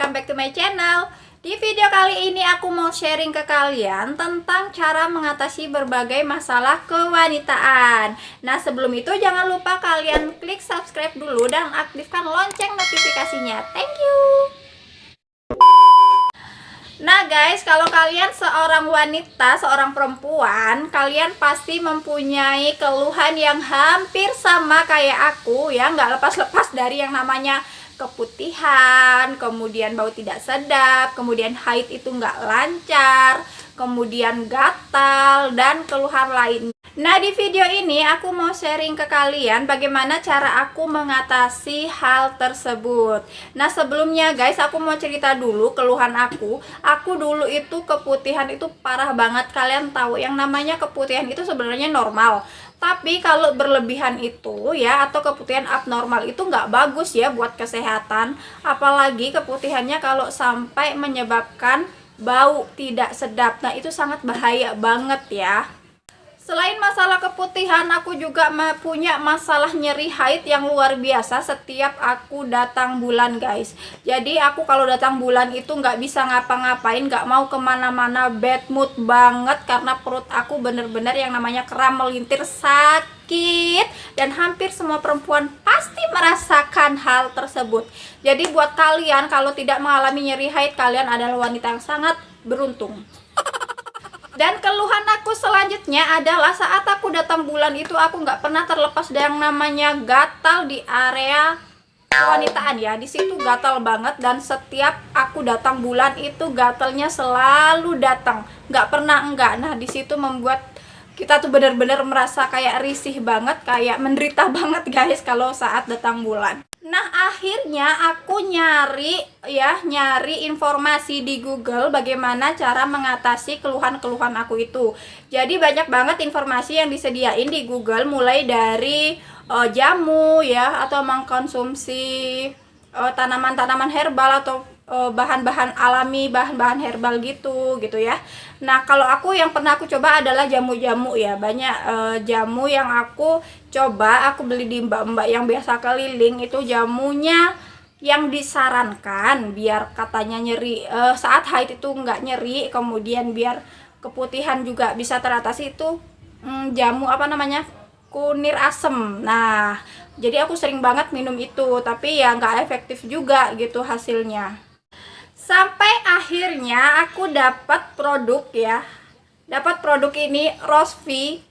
welcome back to my channel. Di video kali ini aku mau sharing ke kalian tentang cara mengatasi berbagai masalah kewanitaan. Nah, sebelum itu jangan lupa kalian klik subscribe dulu dan aktifkan lonceng notifikasinya. Thank you. Nah guys, kalau kalian seorang wanita, seorang perempuan, kalian pasti mempunyai keluhan yang hampir sama kayak aku ya, nggak lepas-lepas dari yang namanya keputihan, kemudian bau tidak sedap, kemudian haid itu nggak lancar, kemudian gatal, dan keluhan lain. Nah, di video ini aku mau sharing ke kalian bagaimana cara aku mengatasi hal tersebut. Nah, sebelumnya guys, aku mau cerita dulu keluhan aku. Aku dulu itu keputihan itu parah banget. Kalian tahu yang namanya keputihan itu sebenarnya normal. Tapi kalau berlebihan itu ya, atau keputihan abnormal itu nggak bagus ya buat kesehatan. Apalagi keputihannya kalau sampai menyebabkan bau tidak sedap. Nah, itu sangat bahaya banget ya. Selain masalah keputihan, aku juga punya masalah nyeri haid yang luar biasa setiap aku datang bulan guys. Jadi aku kalau datang bulan itu nggak bisa ngapa-ngapain, nggak mau kemana-mana, bad mood banget karena perut aku bener-bener yang namanya kram melintir, sakit. Dan hampir semua perempuan pasti merasakan hal tersebut. Jadi buat kalian kalau tidak mengalami nyeri haid, kalian adalah wanita yang sangat beruntung. Dan keluhan aku selanjutnya adalah saat aku datang bulan itu aku nggak pernah terlepas dari yang namanya gatal di area kewanitaan ya. Di situ gatal banget dan setiap aku datang bulan itu gatalnya selalu datang, nggak pernah enggak. Nah, di situ membuat kita tuh benar-benar merasa kayak risih banget, kayak menderita banget guys kalau saat datang bulan. Nah, akhirnya aku nyari informasi di Google bagaimana cara mengatasi keluhan-keluhan aku itu. Jadi banyak banget informasi yang disediain di Google, mulai dari jamu ya, atau mengkonsumsi tanaman-tanaman herbal atau bahan-bahan alami, bahan-bahan herbal gitu ya. Nah, kalau aku yang pernah aku coba adalah jamu-jamu ya. Banyak jamu yang aku coba, aku beli di mbak-mbak yang biasa keliling. Itu jamunya yang disarankan biar katanya nyeri saat haid itu nggak nyeri, kemudian biar keputihan juga bisa teratasi, itu jamu apa namanya, kunir asem. Nah, jadi aku sering banget minum itu, tapi ya nggak efektif juga gitu hasilnya. Sampai akhirnya aku dapat produk ya, dapat produk ini, Rosvi.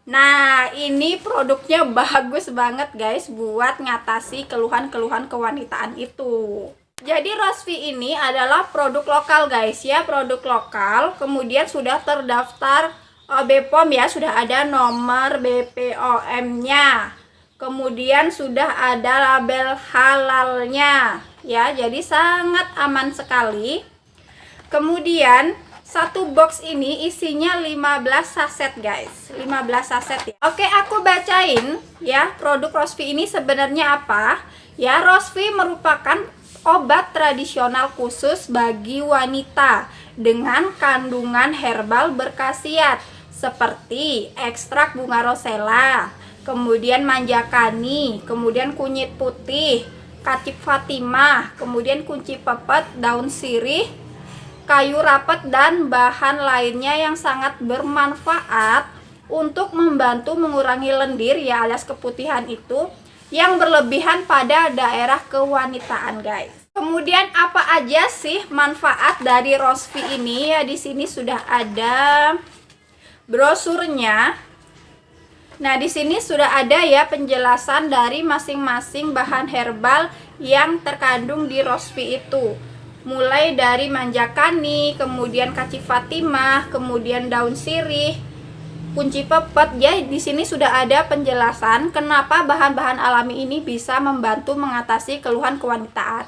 Nah, ini produknya bagus banget guys buat ngatasi keluhan-keluhan kewanitaan itu. Jadi Rosvi ini adalah produk lokal guys ya, produk lokal. Kemudian sudah terdaftar BPOM ya, sudah ada nomor BPOM-nya. Kemudian sudah ada label halalnya ya, jadi sangat aman sekali. Kemudian satu box ini isinya 15 saset guys, 15 saset ya. Oke, aku bacain ya produk Rosvi ini sebenarnya apa ya. Rosvi merupakan obat tradisional khusus bagi wanita dengan kandungan herbal berkhasiat seperti ekstrak bunga rosella, kemudian manjakani, kemudian kunyit putih, kacip Fatimah, kemudian kunci pepet, daun sirih, kayu rapet, dan bahan lainnya yang sangat bermanfaat untuk membantu mengurangi lendir ya, alias keputihan itu yang berlebihan pada daerah kewanitaan guys. Kemudian apa aja sih manfaat dari Rosvi ini ya? Di sini sudah ada brosurnya. Nah, di sini sudah ada ya penjelasan dari masing-masing bahan herbal yang terkandung di Rosvi itu. Mulai dari manjakani, kemudian kacip Fatimah, kemudian daun sirih, kunci pepet ya. Di sini sudah ada penjelasan kenapa bahan-bahan alami ini bisa membantu mengatasi keluhan kewanitaan.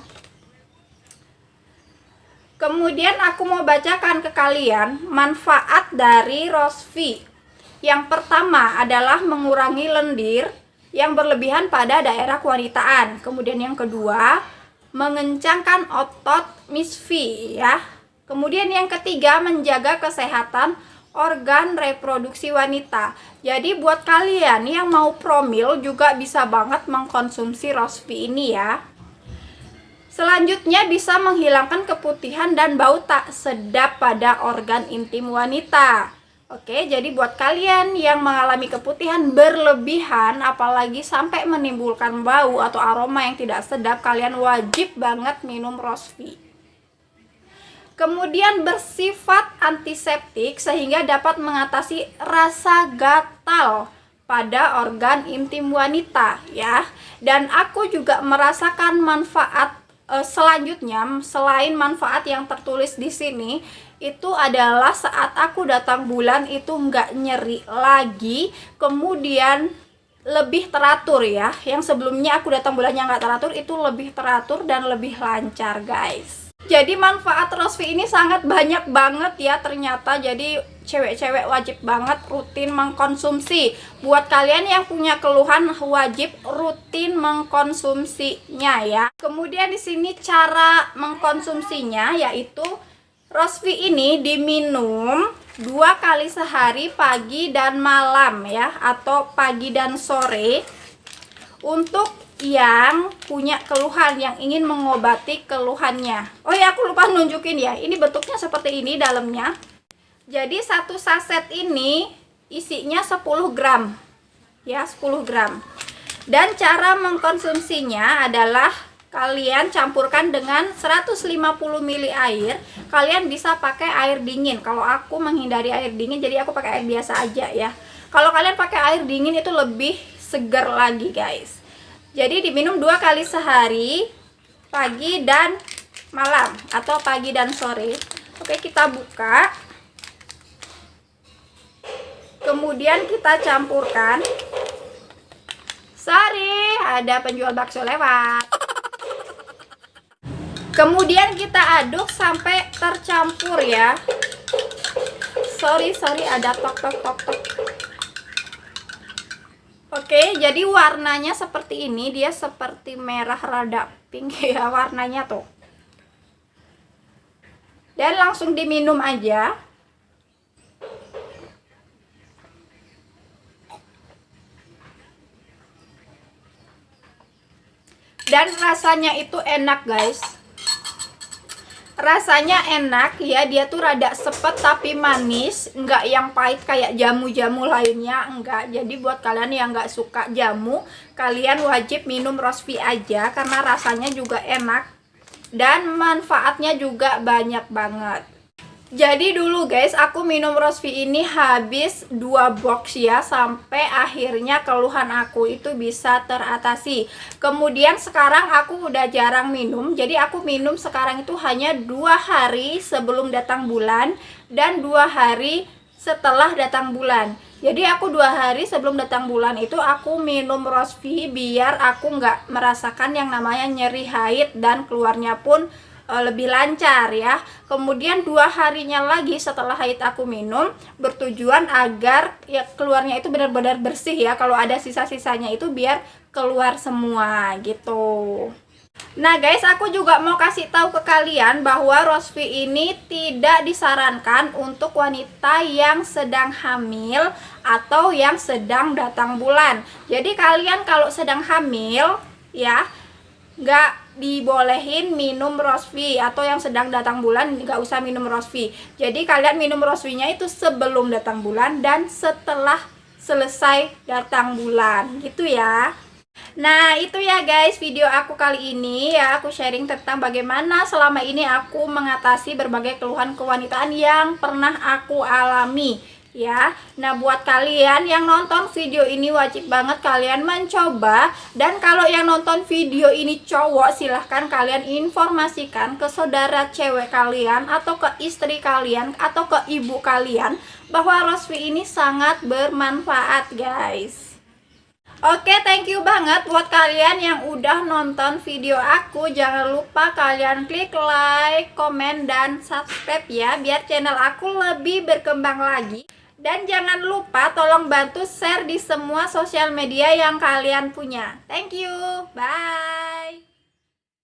Kemudian aku mau bacakan ke kalian manfaat dari Rosvi. Yang pertama adalah mengurangi lendir yang berlebihan pada daerah kewanitaan. Kemudian yang kedua, mengencangkan otot misfi ya. Kemudian yang ketiga, menjaga kesehatan organ reproduksi wanita. Jadi buat kalian yang mau promil juga bisa banget mengkonsumsi Rosvi ini ya. Selanjutnya bisa menghilangkan keputihan dan bau tak sedap pada organ intim wanita. Oke, jadi buat kalian yang mengalami keputihan berlebihan, apalagi sampai menimbulkan bau atau aroma yang tidak sedap, kalian wajib banget minum Rosvi. Kemudian bersifat antiseptik sehingga dapat mengatasi rasa gatal pada organ intim wanita ya. Dan aku juga merasakan manfaat selanjutnya selain manfaat yang tertulis di sini, itu adalah saat aku datang bulan itu nggak nyeri lagi, kemudian lebih teratur ya. Yang sebelumnya aku datang bulannya nggak teratur, itu lebih teratur dan lebih lancar guys. Jadi manfaat Rosvi ini sangat banyak banget ya ternyata. Jadi cewek-cewek wajib banget rutin mengkonsumsi. Buat kalian yang punya keluhan wajib rutin mengkonsumsinya ya. Kemudian di sini cara mengkonsumsinya yaitu Rosvi ini diminum 2 kali sehari pagi dan malam ya, atau pagi dan sore. Untuk yang punya keluhan, yang ingin mengobati keluhannya. Oh ya, aku lupa nunjukin ya, ini bentuknya seperti ini dalamnya. Jadi satu saset ini isinya 10 gram ya, 10 gram. Dan cara mengkonsumsinya adalah kalian campurkan dengan 150 ml air. Kalian bisa pakai air dingin. Kalau aku menghindari air dingin, jadi aku pakai air biasa aja ya. Kalau kalian pakai air dingin itu lebih segar lagi guys. Jadi diminum 2 kali sehari, pagi dan malam atau pagi dan sore. Oke, kita buka. Kemudian kita campurkan. Sorry, ada penjual bakso lewat. Kemudian kita aduk sampai tercampur ya. Sorry, ada tok. Oke, jadi warnanya seperti ini, dia seperti merah rada pink ya warnanya tuh. Dan langsung diminum aja. Dan rasanya itu enak guys. Rasanya enak ya, dia tuh rada sepet tapi manis, enggak yang pahit kayak jamu-jamu lainnya, enggak. Jadi buat kalian yang enggak suka jamu, kalian wajib minum Rosvi aja karena rasanya juga enak dan manfaatnya juga banyak banget. Jadi dulu guys, aku minum Rosvi ini habis 2 box ya, sampai akhirnya keluhan aku itu bisa teratasi. Kemudian sekarang aku udah jarang minum, jadi aku minum sekarang itu hanya 2 hari sebelum datang bulan dan 2 hari setelah datang bulan. Jadi aku 2 hari sebelum datang bulan itu aku minum Rosvi biar aku nggak merasakan yang namanya nyeri haid dan keluarnya pun lebih lancar ya. Kemudian 2 harinya lagi setelah haid aku minum, bertujuan agar ya keluarnya itu benar-benar bersih ya. Kalau ada sisa-sisanya itu biar keluar semua gitu. Nah guys, aku juga mau kasih tahu ke kalian bahwa Rosvi ini tidak disarankan untuk wanita yang sedang hamil atau yang sedang datang bulan. Jadi kalian kalau sedang hamil ya nggak dibolehin minum Rosvi, atau yang sedang datang bulan nggak usah minum Rosvi. Jadi kalian minum Rosvinya itu sebelum datang bulan dan setelah selesai datang bulan gitu ya. Nah itu ya guys video aku kali ini ya, aku sharing tentang bagaimana selama ini aku mengatasi berbagai keluhan kewanitaan yang pernah aku alami ya. Nah buat kalian yang nonton video ini wajib banget kalian mencoba. Dan kalau yang nonton video ini cowok, silahkan kalian informasikan ke saudara cewek kalian atau ke istri kalian atau ke ibu kalian bahwa Rosvi ini sangat bermanfaat guys. Oke, thank you banget buat kalian yang udah nonton video aku. Jangan lupa kalian klik like, komen, dan subscribe ya, biar channel aku lebih berkembang lagi. Dan jangan lupa tolong bantu share di semua sosial media yang kalian punya. Thank you, bye.